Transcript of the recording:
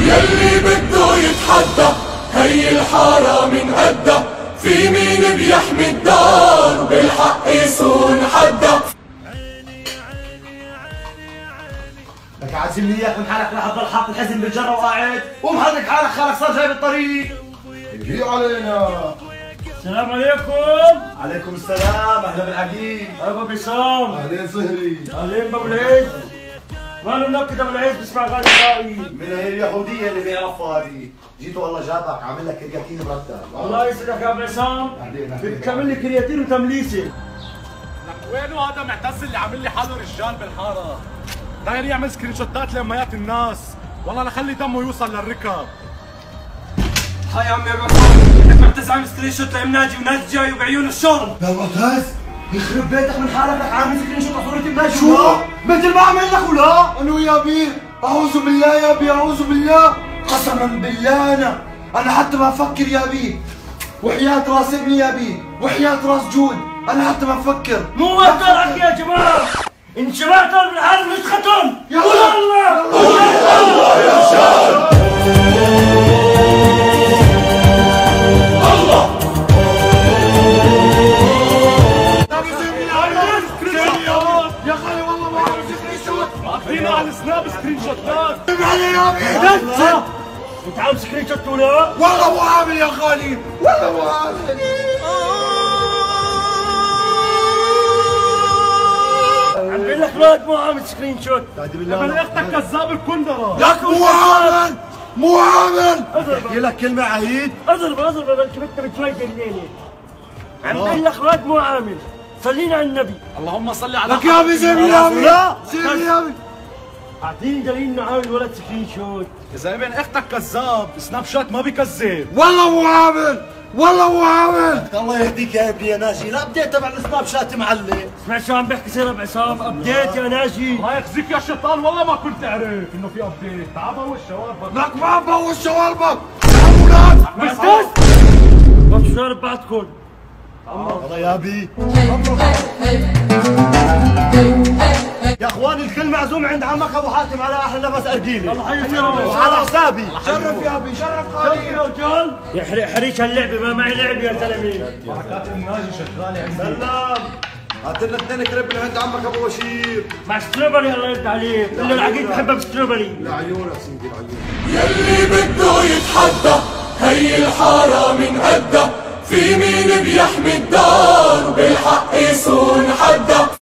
يلي بده يتحدى هي الحارة من قدها، في مين بيحمي الدار بالحق يصون حدا. لك عازم لي اياك من حالك رح تضل حاط الحزن بالجره وقاعد ومحرك حالك خالك صار جاي بالطريق. جي علينا. السلام عليكم. عليكم السلام، اهلا بالعقيد. ابو بسام. اهلين صهري. اهلين بابو العيد. ماله منكد ابو العيد بسمع غالي رايي. من هي اليهوديه اللي بيعرفها هذه، جيتوا والله جابك عامل لك كرياتين مرتب. الله يسعدك يا ابو عصام. بدك تعمل لي كرياتين وتمليسه. لك وينه هذا معتز اللي عامل لي حاله رجال بالحاره؟ داير يعمل سكرين شوتات لاميات الناس، والله لخلي دمه يوصل للركب. هاي يا عمي ابو عصام، بدك معتز عامل سكرين شوت لام ناجي وناجي جاي وبعيون الشرب. يا معتز يخرب بيتك من حالك لك عامل سكرين شوت صورتي بناجي. شو؟ مثل ما عمل لك ولا؟ انو يا بي؟ اعوذ بالله يا بي، اعوذ بالله. قسما بالله انا حتى ما افكر يا بي. وحياة راس ابني يا بي، وحياة راس جود، انا حتى ما افكر. مو وقتك يا جماعه. ان جماعة بالحرب نسختم. يا قول الله. قول الله يا شاب. الله. يا خالي والله ما عارف سكرين شوت، فينا على السناب سكرين شوتات. يا بي انت عامل سكرين شوت ولا؟ والله مو عامل يا خالي، والله مو عامل. عم بقول لك الواد مو عامل سكرين شوت. من اختك كذاب الكندره. لك مو عامل، مو عامل. احكي لك كلمه عيد. اضرب انت بتفايد الليله. عم بقول لك الواد مو عامل. صلينا على النبي. اللهم صل على لك يا بي زين يا بي، زين يا بي. اعطيني دليل انه عامل ولد سكرين شوت. اذا ابن اختك كذاب سناب شات ما بكذب. والله مو عامل، والله مو عامل. الله يهديك يا ابني يا ناجي، لا بديت تبع السناب شات معلم. اسمع شو عم بحكي سير ابو عصام. ابديت يا ناجي. الله يخزيك يا شيطان، والله ما كنت اعرف انه في ابديت. تعال بوش شواربك. لك ما بوش شواربك يا اولاد. بس بس شارب بعدكم. الله يا ابي. يا اخواني الكل معزوم عند عمك ابو حاتم على احلى نفس ارجيلي. الله يسلمك. وعلى حسابي. شرف يا ابي، شرف خالي. يا رجال يا حريش هاللعبه، ما معي لعب يا زلمه. حركات الناجي شغاله عندي. سلام. هات لنا اثنين كريب من عند عمك ابو بشير. مع ستروبري الله يرد عليك. الا العقيد بحبها بستروبري. لعيونك سيدي لعيونك. يلي بده يتحدى هي الحارة من قدها، في مين بيحمي الدار بالحق يصون حدا.